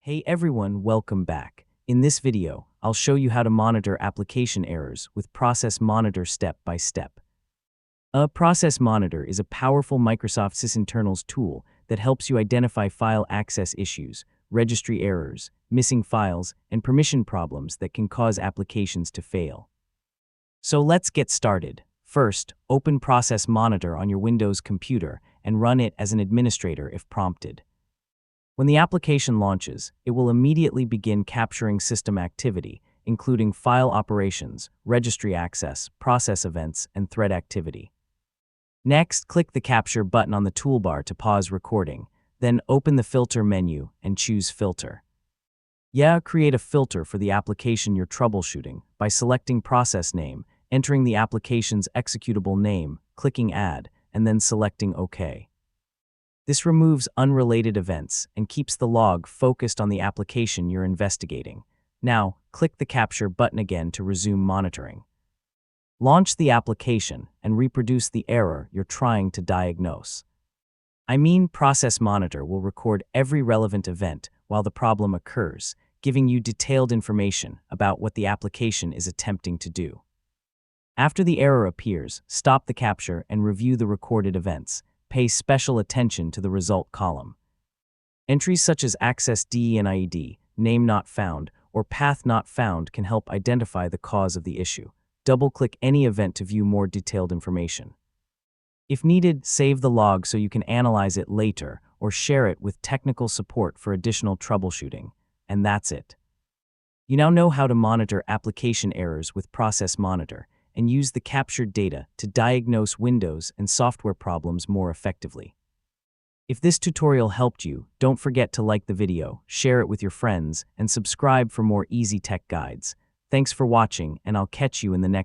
Hey everyone, welcome back. In this video, I'll show you how to monitor application errors with Process Monitor step by step. A Process Monitor is a powerful Microsoft Sysinternals tool that helps you identify file access issues, registry errors, missing files, and permission problems that can cause applications to fail. So let's get started. First, open Process Monitor on your Windows computer and run it as an administrator if prompted. When the application launches, it will immediately begin capturing system activity, including file operations, registry access, process events, and thread activity. Next, click the Capture button on the toolbar to pause recording, then open the Filter menu and choose Filter. Create a filter for the application you're troubleshooting by selecting Process Name, entering the application's executable name, clicking Add, and then selecting OK. This removes unrelated events and keeps the log focused on the application you're investigating. Now, click the Capture button again to resume monitoring. Launch the application and reproduce the error you're trying to diagnose. Process Monitor will record every relevant event while the problem occurs, giving you detailed information about what the application is attempting to do. After the error appears, stop the capture and review the recorded events. Pay special attention to the result column. Entries such as access DE&ID, name not found, or path not found can help identify the cause of the issue. Double-click any event to view more detailed information. If needed, save the log so you can analyze it later or share it with technical support for additional troubleshooting. And that's it. You now know how to monitor application errors with Process Monitor and use the captured data to diagnose Windows and software problems more effectively. If this tutorial helped you, don't forget to like the video, share it with your friends, and subscribe for more easy tech guides. Thanks for watching, and I'll catch you in the next